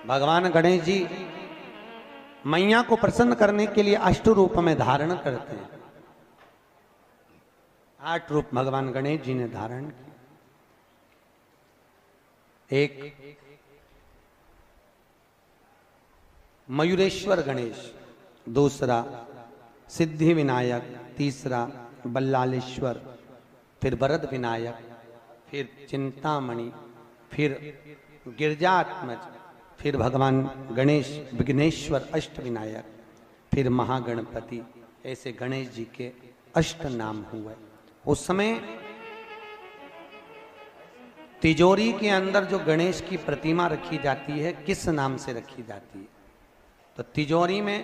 भगवान गणेश जी मैया को प्रसन्न करने के लिए अष्ट रूप में धारण करते हैं। 8 रूप भगवान गणेश जी ने धारण किए। एक मयूरेश्वर गणेश, दूसरा सिद्धि विनायक, तीसरा बल्लालेश्वर, फिर वरद विनायक, फिर चिंतामणि, फिर गिरजात्मज, फिर भगवान गणेश विघ्नेश्वर अष्ट विनायक, फिर महागणपति। ऐसे गणेश जी के अष्ट नाम हुए। उस समय तिजोरी के अंदर जो गणेश की प्रतिमा रखी जाती है किस नाम से रखी जाती है? तो तिजोरी में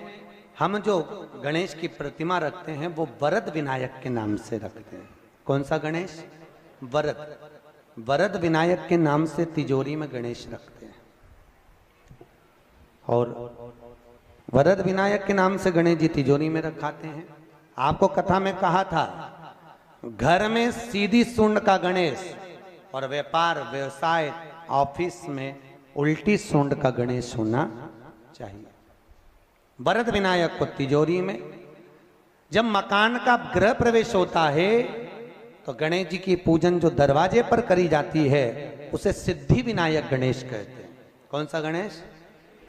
हम जो गणेश की प्रतिमा रखते हैं वो वरद विनायक के नाम से रखते हैं। कौन सा गणेश? वरद। वरद विनायक के नाम से तिजोरी में गणेश रखते हैं। और वरद विनायक के नाम से गणेश जी तिजोरी में रखाते हैं। आपको कथा में कहा था, घर में सीधी सूंड का गणेश और व्यापार व्यवसाय ऑफिस में उल्टी सूंड का गणेश होना चाहिए। वरद विनायक को तिजोरी में। जब मकान का गृह प्रवेश होता है तो गणेश जी की पूजन जो दरवाजे पर करी जाती है उसे सिद्धि विनायक गणेश कहते हैं। कौन सा गणेश?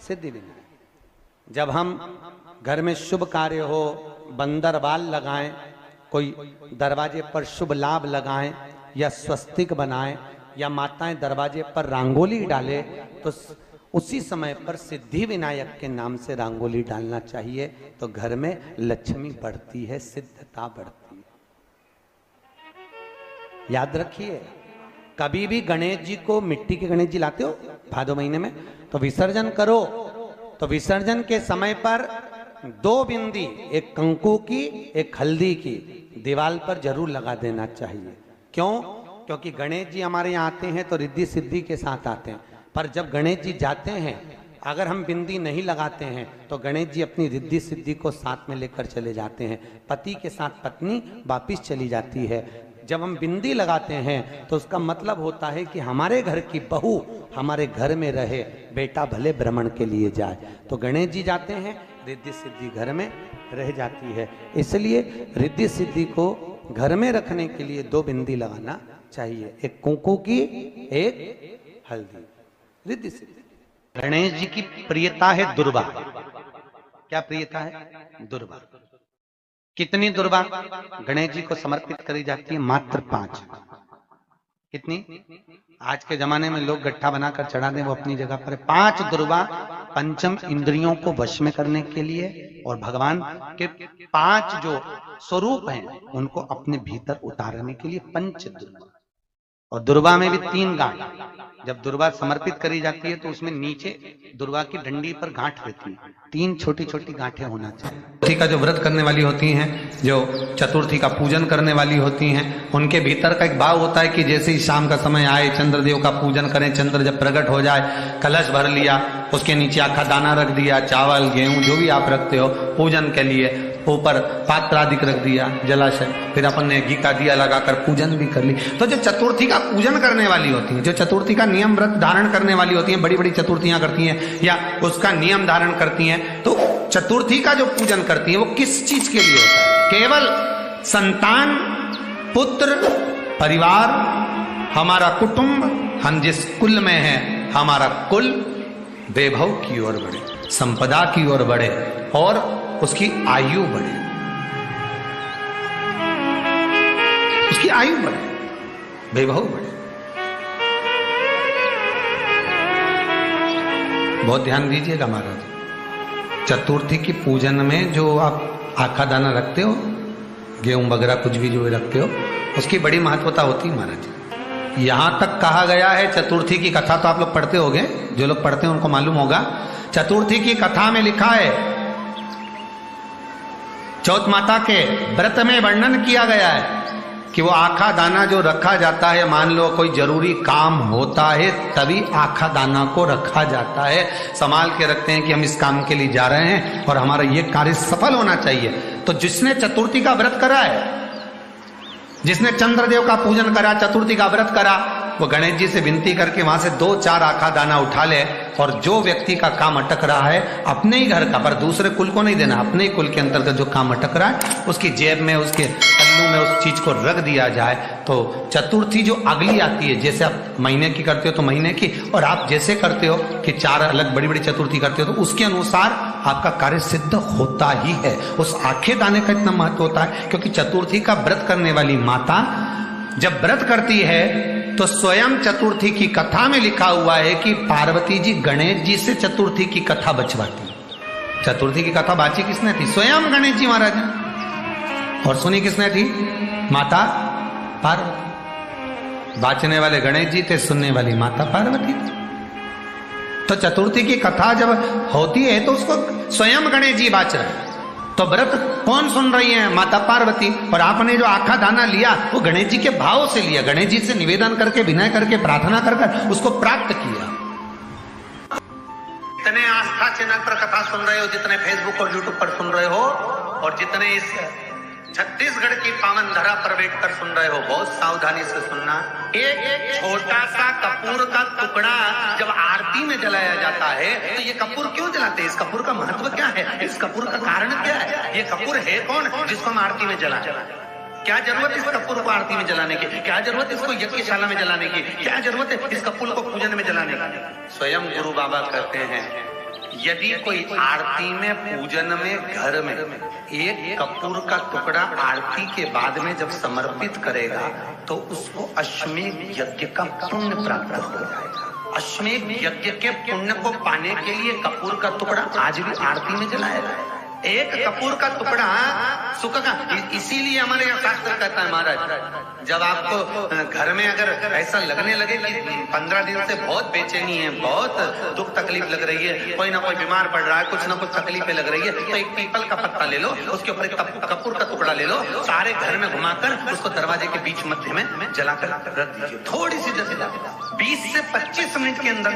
सिद्धि विनायक। जब हम घर में शुभ कार्य हो, बंदरवाल लगाएं, कोई दरवाजे पर शुभ लाभ लगाएं या स्वस्तिक बनाएं या माताएं दरवाजे पर रंगोली डाले तो उसी समय पर सिद्धि विनायक के नाम से रंगोली डालना चाहिए। तो घर में लक्ष्मी बढ़ती है, सिद्धता बढ़ती है। याद रखिए, कभी भी गणेश जी को, मिट्टी के गणेश जी लाते हो भादो महीने में, तो विसर्जन करो तो विसर्जन के समय पर 2 बिंदी, एक कंकु की एक हल्दी की, दीवार पर जरूर लगा देना चाहिए। क्यों? क्योंकि गणेश जी हमारे यहाँ आते हैं तो रिद्धि सिद्धि के साथ आते हैं। पर जब गणेश जी जाते हैं, अगर हम बिंदी नहीं लगाते हैं तो गणेश जी अपनी रिद्धि सिद्धि को साथ में लेकर चले जाते हैं। पति के साथ पत्नी वापिस चली जाती है। जब हम बिंदी लगाते हैं तो उसका मतलब होता है कि हमारे घर की बहू हमारे घर में रहे, बेटा भले भ्रमण के लिए जाए। तो गणेश जी जाते हैं, रिद्धि सिद्धि घर में रह जाती है। इसलिए रिद्धि सिद्धि को घर में रखने के लिए 2 बिंदी लगाना चाहिए, एक कुंकू की, एक हल्दी। रिद्धि सिद्धि। गणेश जी की प्रियता है दुर्वा। क्या प्रियता है? दुर्वा। कितनी दुर्वा गणेश जी को समर्पित करी जाती है? मात्र 5। कितनी? आज के जमाने में लोग गट्ठा बनाकर चढ़ा दें, वो अपनी जगह पर। 5 दुर्वा पंचम इंद्रियों को वश में करने के लिए और भगवान के 5 जो स्वरूप हैं उनको अपने भीतर उतारने के लिए 5 दुर्वा। और दुर्वा में भी 3 गांठ। जब दुर्वा समर्पित करी जाती है तो उसमें नीचे दुर्वा की डंडी पर गांठ रहती है, 3 छोटी छोटी गांठें होना चाहिए। चतुर्थी का जो व्रत करने वाली होती हैं, जो चतुर्थी का पूजन करने वाली होती हैं, उनके भीतर का एक भाव होता है कि जैसे ही शाम का समय आए चंद्रदेव का पूजन करें। चंद्र जब प्रकट हो जाए, कलश भर लिया, उसके नीचे आखा दाना रख दिया, चावल गेहूं जो भी आप रखते हो पूजन के लिए, ऊपर पात्र आदि रख दिया, जलाशय, फिर अपन ने घी का दिया लगाकर पूजन भी कर ली। तो जो चतुर्थी का पूजन करने वाली होती है, जो चतुर्थी का नियम व्रत धारण करने वाली होती हैं, बड़ी बड़ी चतुर्थियां करती हैं या उसका नियम धारण करती हैं, तो चतुर्थी का जो पूजन करती है वो किस चीज के लिए होता है? केवल संतान, पुत्र, परिवार, हमारा कुटुंब, हम जिस कुल में है, हमारा कुल वैभव की ओर बढ़े, संपदा की ओर बढ़े और उसकी आयु बढ़े, उसकी आयु बढ़े, वैभव बढ़े। बहुत ध्यान दीजिएगा महाराज। चतुर्थी की पूजन में जो आप आखा दाना रखते हो, गेहूं वगैरह कुछ भी जो रखते हो, उसकी बड़ी महत्वता होती है महाराज। यहां तक कहा गया है, चतुर्थी की कथा तो आप लोग पढ़ते होंगे, जो लोग पढ़ते हैं उनको मालूम होगा। चतुर्थी की कथा में लिखा है, चौथ माता के व्रत में वर्णन किया गया है कि वो आखा दाना जो रखा जाता है, मान लो कोई जरूरी काम होता है तभी आखा दाना को रखा जाता है, संभाल के रखते हैं कि हम इस काम के लिए जा रहे हैं और हमारा ये कार्य सफल होना चाहिए। तो जिसने चतुर्थी का व्रत करा है, जिसने चंद्रदेव का पूजन करा, चतुर्थी का व्रत करा, वो गणेश जी से विनती करके वहां से 2-4 आखा दाना उठा ले, और जो व्यक्ति का काम अटक रहा है अपने ही घर का, पर दूसरे कुल को नहीं देना, अपने ही कुल के अंतर्गत जो काम अटक रहा है उसकी जेब में, उसके पल्लू में उस चीज को रख दिया जाए। तो चतुर्थी जो अगली आती है, जैसे आप महीने की करते हो तो महीने की, और आप जैसे करते हो कि 4 अलग बड़ी बड़ी चतुर्थी करते हो तो उसके अनुसार आपका कार्य सिद्ध होता ही है। उस आखे दाने का इतना महत्व होता है क्योंकि चतुर्थी का व्रत करने वाली माता जब व्रत करती है तो स्वयं चतुर्थी की कथा में लिखा हुआ है कि पार्वती जी गणेश जी से चतुर्थी की कथा बचवाती। चतुर्थी की कथा बाची किसने थी? स्वयं गणेश जी महाराज ने। और सुनी किसने थी? माता पार्वती। बाचने वाले गणेश जी थे, सुनने वाली माता पार्वती थी। तो चतुर्थी की कथा जब होती है तो उसको स्वयं गणेश जी बाच रहे हैं। तो व्रत कौन सुन रही है? माता पार्वती। और आपने जो आखा दाना लिया वो गणेश जी के भाव से लिया, गणेश जी से निवेदन करके, विनय करके, प्रार्थना कर उसको प्राप्त किया। जितने आस्था चैनल पर कथा सुन रहे हो, जितने फेसबुक और यूट्यूब पर सुन रहे हो, और जितने इस छत्तीसगढ़ की पावन धरा पर बैठकर सुन रहे हो, बहुत सावधानी से सुनना। एक छोटा सा कपूर का टुकड़ा जब आरती में जलाया जाता है तो ये कपूर क्यों जलाते हैं? इस कपूर का महत्व क्या है? इस कपूर का कारण क्या है? ये कपूर है कौन जिसको हम आरती में जलाते? क्या जरूरत इस कपूर को आरती में जलाने की? क्या जरूरत इसको यज्ञशाला में जलाने की? क्या जरूरत है इस कपूर को पूजन में जलाने की? स्वयं गुरु बाबा कहते हैं यदि कोई आरती में, पूजन में, घर में एक कपूर का टुकड़ा आरती के बाद में जब समर्पित करेगा तो उसको अश्वमेध यज्ञ का पुण्य प्राप्त हो जाएगा। अश्वमेध यज्ञ के पुण्य को पाने के लिए कपूर का टुकड़ा आज भी आरती में जलाया जाए। एक कपूर का टुकड़ा सुख का, इसीलिए हमारे यहाँ शास्त्र कहता है महाराज, जब आपको घर में अगर ऐसा लगने लगे कि 15 दिन से बहुत बेचैनी है, बहुत दुख तकलीफ लग रही है, कोई ना कोई बीमार पड़ रहा है, कुछ ना कुछ तकलीफें लग रही है, तो एक पीपल का पत्ता ले लो, उसके ऊपर एक कपूर का टुकड़ा ले लो, सारे घर में घुमाकर उसको दरवाजे के बीच मध्य में जलाकर रख दीजिए। थोड़ी सी जैसे 20 से 25 मिनट के अंदर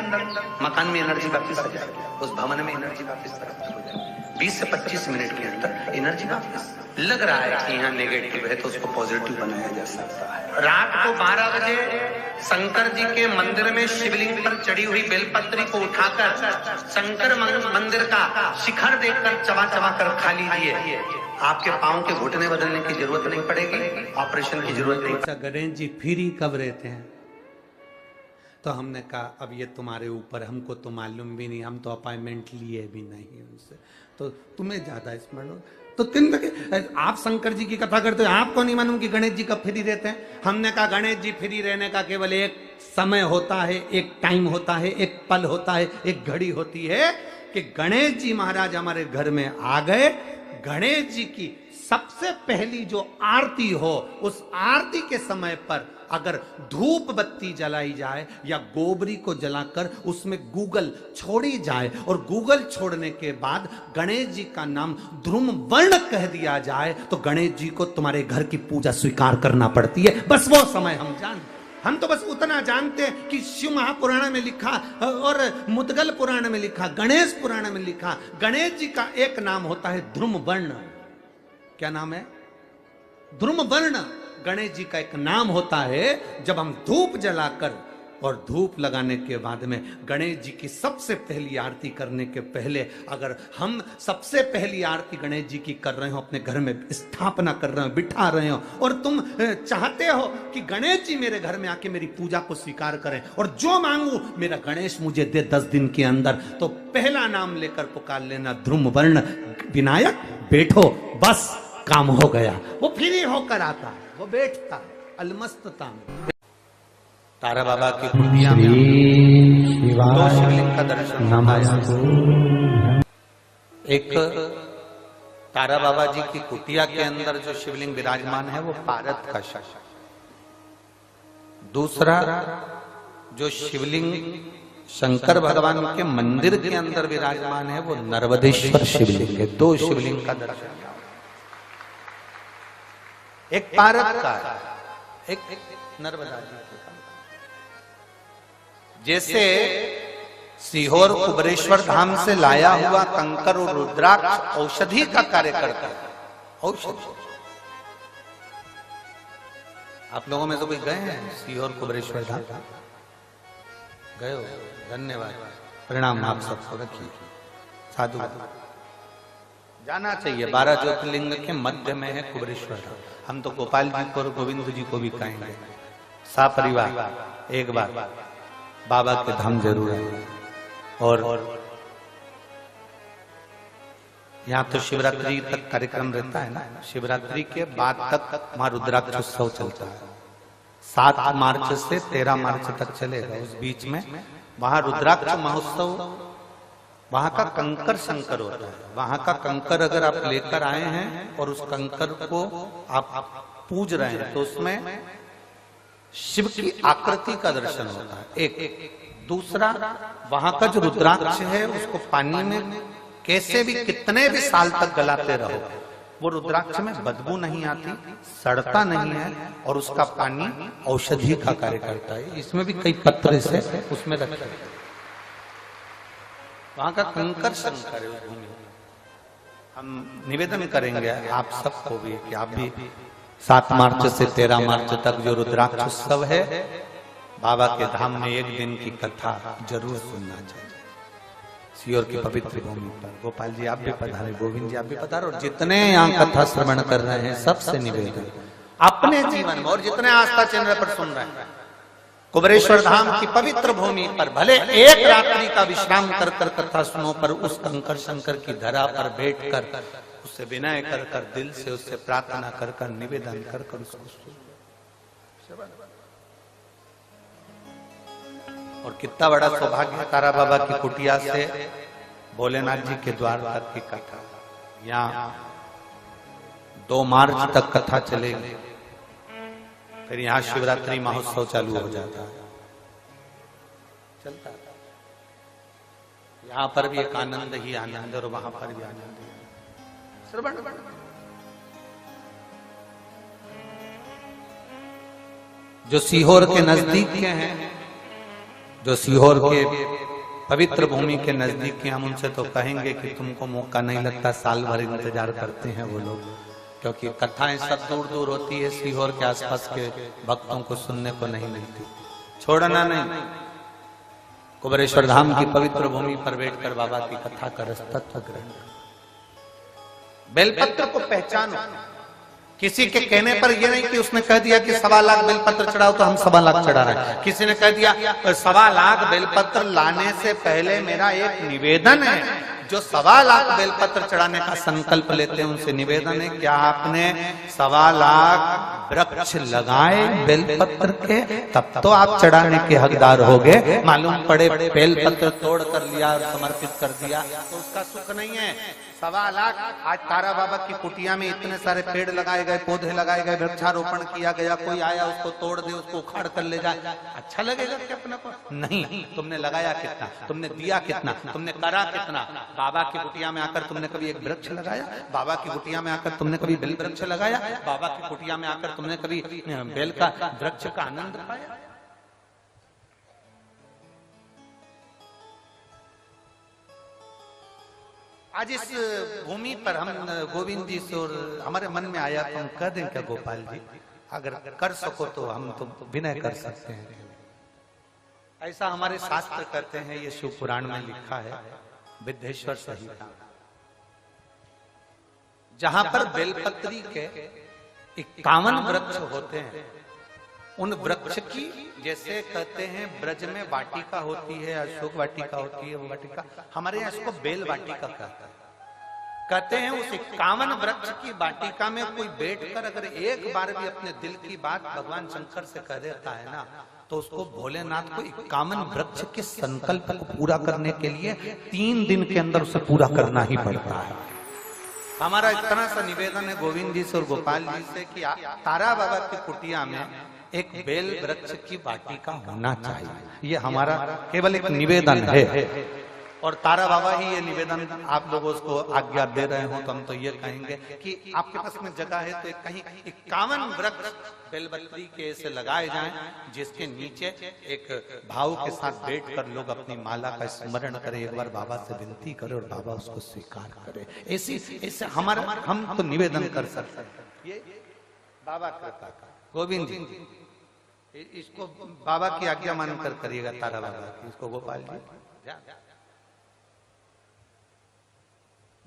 मकान में एनर्जी वापिस आ जाएगी, उस भवन में एनर्जी वापिस आ जाएगी। 20 से 25 मिनट के अंदर एनर्जी वापस। लग रहा है कि यहाँ नेगेटिव है तो उसको पॉजिटिव बनाया जा सकता है। रात को 12 बजे शंकर जी के मंदिर में शिवलिंग पर चढ़ी हुई बेलपत्री को उठाकर शंकर मंदिर का शिखर देखकर चबा चबा कर खा लीजिए। आपके पाँव के घुटने बदलने की जरूरत नहीं पड़ेगी, ऑपरेशन की जरूरत नहीं। गणेश जी फिर ही कब रहते हैं? तो हमने कहा अब ये तुम्हारे ऊपर, हमको तो मालूम भी नहीं, हम तो अपॉइंटमेंट लिए भी नहीं उनसे, तो तुम्हें ज्यादा स्मरण हो। तो आप शंकर जी की कथा करते हो, आपको नहीं मालूम कि गणेश जी कब फ्री रहते हैं? हमने कहा गणेश जी फ्री रहने का केवल एक समय होता है, एक टाइम होता है, एक पल होता है, एक घड़ी होती है कि गणेश जी महाराज हमारे घर में आ गए। गणेश जी की सबसे पहली जो आरती हो, उस आरती के समय पर अगर धूप बत्ती जलाई जाए या गोबरी को जलाकर उसमें गूगल छोड़ी जाए और गूगल छोड़ने के बाद गणेश जी का नाम ध्रुम वर्ण कह दिया जाए तो गणेश जी को तुम्हारे घर की पूजा स्वीकार करना पड़ती है। बस वो समय हम तो बस उतना जानते हैं कि शिव महापुराण में लिखा और मुद्गल पुराण में लिखा, गणेश पुराण में लिखा, गणेश जी का एक नाम होता है ध्रुम वर्ण। क्या नाम है? ध्रुम वर्ण गणेश जी का एक नाम होता है। जब हम धूप जलाकर और धूप लगाने के बाद में गणेश जी की सबसे पहली आरती करने के पहले अगर हम सबसे पहली आरती गणेश जी की कर रहे हो, अपने घर में स्थापना कर रहे हो, बिठा रहे हो, और तुम चाहते हो कि गणेश जी मेरे घर में आके मेरी पूजा को स्वीकार करें और जो मांगू मेरा गणेश मुझे दे 10 दिन के अंदर, तो पहला नाम लेकर पुकार लेना ध्रुम वर्ण विनायक, बैठो, बस काम हो गया। वो फ्री होकर आता है, वो बैठता है अलमस्तता में। तारा बाबा की कुटिया में दो शिवलिंग का दर्शन होता है। एक तारा बाबा जी की कुटिया के अंदर जो शिवलिंग विराजमान है वो पारत का शिव, दूसरा जो शिवलिंग शंकर भगवान के मंदिर के अंदर विराजमान है वो नर्मदेश्वर शिवलिंग है। दो शिवलिंग का दर्शन, एक पारत का, एक नर्मदा जी का। जैसे सीहोर कुबरेश्वर धाम से लाया हुआ कंकर और रुद्राक्ष औषधि का कार्य करता है, औषधि। आप लोगों में तो कोई गए हैं सीहोर कुबरेश्वर धाम? गए हो? धन्यवाद, प्रणाम आप सबको, रखिए साधु। जाना चाहिए, 12 ज्योतिर्लिंग के मध्य में है कुबरेश्वर धाम। हम तो गोपाल जी को और गोविंद जी को भी कहेंगे, सपरिवार एक बार बाबा के धाम जरूर है। और यहाँ तो शिवरात्रि तक कार्यक्रम रहता है ना, शिवरात्रि के बाद तक वहां रुद्राक्ष उत्सव चलता है। 7 मार्च से 13 मार्च तक चलेगा। उस बीच में वहां रुद्राक्ष महोत्सव, वहां का कंकर शंकर होता है। वहां का कंकर अगर आप लेकर आए हैं और उस कंकर को आप पूज रहे हैं तो उसमें शिव की आकृति का दर्शन होता है। एक दूसरा, वहां का जो रुद्राक्ष है उसको पानी में कैसे भी कितने भी साल तक गलाते रहो, वो रुद्राक्ष में बदबू नहीं आती, सड़ता नहीं है और उसका पानी औषधि का कार्य करता है। इसमें भी कई पत्र से उसमें रखे। वहां का कंकर शंकर है उस भूमि। हम निवेदन करेंगे आप सबको भी कि आप भी 7 मार्च से 13 मार्च तक जो रुद्राक्ष उत्सव है, बाबा के धाम में एक दिन की कथा जरूर सुनना चाहिए। सीहोर की पवित्र भूमि पर गोपाल जी आप भी पधारे, गोविंद जी आप भी पधारो, और जितने यहाँ कथा श्रवण कर रहे हैं सबसे निवेदन अपने जीवन में, और जितने आस्था चैनल पर सुन रहे हैं, कुबरेश्वर धाम की पवित्र भूमि पर भले एक रात्रि का विश्राम कर कर कथा सुनो, पर उस कंकर शंकर की धरा पर बैठ कर उससे विनय कर कर, दिल से उससे प्रार्थना कर कर, निवेदन कर कर उसको सुनो। और कितना बड़ा सौभाग्य, तारा बाबा की कुटिया से भोलेनाथ जी के द्वार तक की कथा। यहाँ 2 मार्च तक कथा चलेगी, फिर यहाँ शिवरात्रि महोत्सव चालू हो जाता है, चलता है। यहाँ पर भी एक आनंद ही आनंद और वहां पर भी आनंद ही श्रवण। जो सीहोर के नजदीक के हैं, जो सीहोर के पवित्र भूमि के नजदीक के, हम उनसे तो कहेंगे कि तुमको मौका नहीं लगता, साल भर इंतजार करते हैं वो लोग, क्योंकि कथाएं सब दूर दूर होती है, सीहोर के आसपास के भक्तों को सुनने को नहीं मिलती। छोड़ना नहीं, कुबरेश्वर धाम की पवित्र भूमि पर बैठकर बाबा की कथा का रस तत्व ग्रहण। बेलपत्र को पहचानो। किसी के कहने पर यह नहीं कि उसने कह दिया कि 1.25 लाख बेलपत्र चढ़ाओ तो हम 1.25 लाख चढ़ा रहे हैं। किसी ने कह दिया 1.25 लाख बेलपत्र लाने से पहले मेरा एक निवेदन है। जो 1.25 लाख बेलपत्र चढ़ाने का संकल्प लेते हैं उनसे निवेदन है, क्या आपने 1.25 लाख वृक्ष लगाए बेलपत्र के, तब तो आप चढ़ाने के हकदार हो गए। मालूम पड़े बेलपत्र तोड़ कर लिया और समर्पित कर दिया तो उसका सुख नहीं है। 1.25 लाख, आज तारा बाबा की कुटिया में इतने सारे पेड़ लगाए गए, पौधे लगाए गए, वृक्षारोपण किया गया, कोई आया उसको तोड़ दे, उसको उखाड़ कर ले जाए, अच्छा लगेगा क्या अपने को? नहीं। तुमने लगाया कितना, तुमने दिया कितना, तुमने करा कितना? बाबा की कुटिया में आकर तुमने कभी एक वृक्ष लगाया? बाबा की कुटिया में आकर तुमने कभी बेल वृक्ष लगाया? बाबा की कुटिया में आकर तुमने कभी बेल का वृक्ष का आनंद पाया? आज इस भूमि पर हम गोविंद जी से, और हमारे मन में आया तो हम कह दें क्या गोपाल जी, अगर कर सको तो हम तो विनय कर सकते हैं। ऐसा हमारे शास्त्र कहते हैं, ये शिव पुराण में लिखा है, विद्येश्वर संहिता, जहां पर बेलपत्री के 51 वृक्ष होते हैं, उन वृक्ष की, जैसे कहते हैं ब्रज में वाटिका होती है, अशोक वाटिका होती है, वो वाटिका हमारे यहाँ इसको बेल वाटिका कहते हैं। कहते हैं उस 51 वृक्ष की वाटिका में कोई बैठकर अगर एक बार भी अपने दिल की बात भगवान शंकर से कह देता है ना, तो उसको भोलेनाथ को 51 वृक्ष के संकल्प को पूरा करने के लिए 3 दिन के अंदर उसे पूरा करना ही पड़ता है। हमारा इतना सा निवेदन है गोविंद जी से और गोपाल जी से कि तारा बाबा की कुटिया में एक बेल वृक्ष की वाटिका होना चाहिए। ये हमारा केवल एक निवेदन है, और तारा बाबा ही ये निवेदन आप लोगों को आज्ञा दे रहे हो तो हम तो ये कहेंगे कि आपके पास में जगह है तो कहीं 51 वृक्ष बेलपत्री के ऐसे लगाए जाएं, जिसके नीचे एक भाव के साथ बैठकर लोग अपनी माला का स्मरण करें, एक बार बाबा से विनती करें और बाबा उसको स्वीकार करे। ऐसे हमारा हम तो निवेदन कर सकते हैं। ये बाबा कृपा का गोविंद जी, इसको बाबा की आज्ञा मानकर करिएगा, तारा बाबा की। इसको गोपाल जी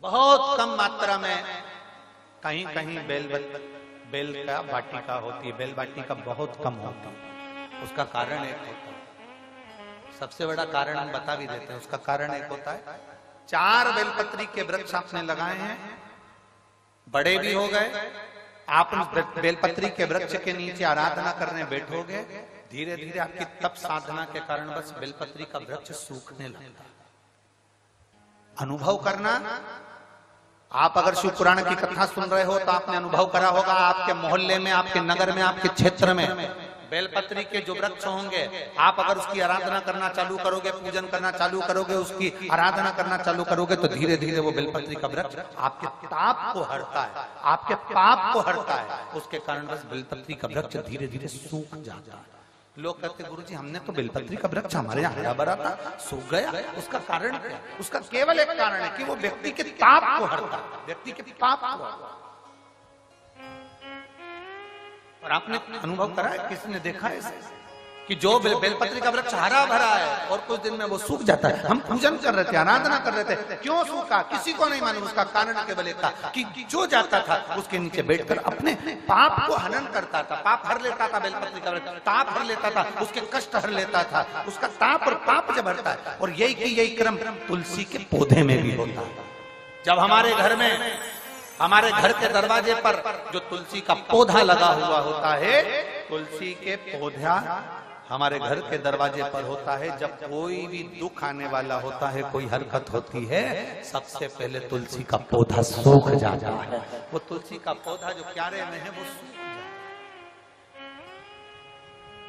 बहुत कम मात्रा में कहीं कहीं बेल का वाटिका होती है, बेल वाटिका बहुत कम होती है। उसका कारण एक होता है, सबसे बड़ा कारण हम बता भी देते हैं। उसका कारण एक होता है, 4 बेलपत्री के वृक्ष आपने लगाए हैं, बड़े भी हो गए, आप बेलपत्री के वृक्ष के नीचे आराधना करने बैठोगे, धीरे धीरे आपकी तप साधना के कारण बस बेलपत्री का वृक्ष सूखने लगता है। अनुभव करना, आप अगर शिव पुराण की कथा सुन रहे हो तो आपने अनुभव करा होगा, आपके मोहल्ले में, आपके नगर में, आपके क्षेत्र में बेलपत्री के जो वृक्ष होंगे, आप अगर उसकी आराधना करना चालू करोगे, पूजन करना चालू करोगे, उसकी आराधना करना चालू करोगे, तो धीरे धीरे वो बेलपत्री का वृक्ष आपके ताप को हरता है, आपके पाप को हरता है। उसके कारण बस बेलपत्री का वृक्ष धीरे धीरे सूख जाता है। लोग कहते गुरुजी हमने तो बेलपत्री का वृक्ष हमारे यहाँ हरा भरा था, सूख गया। उसका कारण क्या? उसका केवल एक कारण है कि वो व्यक्ति के ताप को हरता है, व्यक्ति के पाप को हरता है। और आपने अनुभव करा है, किसी ने देखा है इसे कि जो बेलपत्री का वृक्ष हरा भरा है और कुछ दिन में वो सूख जाता है। हम पूजन कर रहे थे, आराधना कर रहे थे, क्यों सूखा किसी को नहीं मालूम। उसका कारण केवल एक था कि जो जाता था उसके नीचे बैठकर अपने पाप को हनन करता था, पाप हर लेता था। बेलपत्री का वृक्ष ताप हर लेता था, उसके कष्ट हर लेता था, उसका ताप और पाप जब हरता है। और यही क्रम तुलसी के पौधे में भी होता है। जब हमारे घर में, हमारे घर के दरवाजे पर जो तुलसी का पौधा लगा हुआ होता है, तुलसी के पौधा हमारे घर के दरवाजे पर होता है, जब कोई भी दुख आने वाला होता है, कोई हरकत होती है, सबसे पहले तुलसी का पौधा सूख जाता है। वो तुलसी का पौधा जो क्यारे में है वो सूख जाता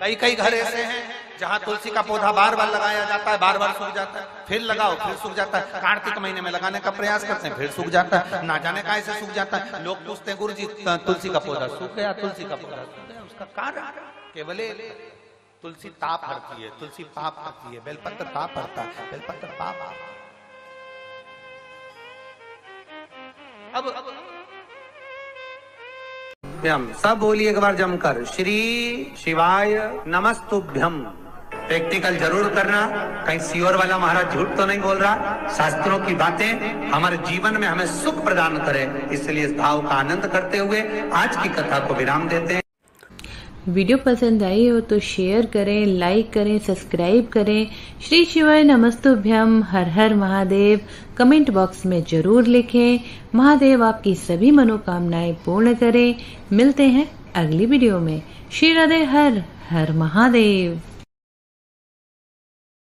है। कई घर ऐसे हैं जहां तुलसी का पौधा बार बार लगाया जाता है, बार बार सूख जाता है, फिर लगाओ फिर सूख जाता है। कार्तिक महीने में लगाने का प्रयास करते हैं, फिर सूख जाता है, ना जाने का ऐसे सूख जाता है। लोग पूछते हैं गुरुजी तुलसी का पौधा सूख गया, तुलसी का पौधा सूख गया। उसका कारण केवल तुलसी ताप हरती है, तुलसी पाप हरती है। बेलपत्र ताप हरता है, बेलपत्र पाप। अब सब बोलिए एक बार जमकर, श्री शिवाय नमस्तुभ्यम। प्रैक्टिकल जरूर करना, कहीं सियोर वाला महाराज झूठ तो नहीं बोल रहा। शास्त्रों की बातें हमारे जीवन में हमें सुख प्रदान करे, इसलिए इस भाव का आनंद करते हुए आज की कथा को विराम देते हैं। वीडियो पसंद आई हो तो शेयर करें, लाइक करें, सब्सक्राइब करें। श्री शिवाय नमस्तुभ्यम, हर हर महादेव कमेंट बॉक्स में जरूर लिखें। महादेव आपकी सभी मनोकामनाएं पूर्ण करें। मिलते हैं अगली वीडियो में। श्री राधे, हर हर महादेव।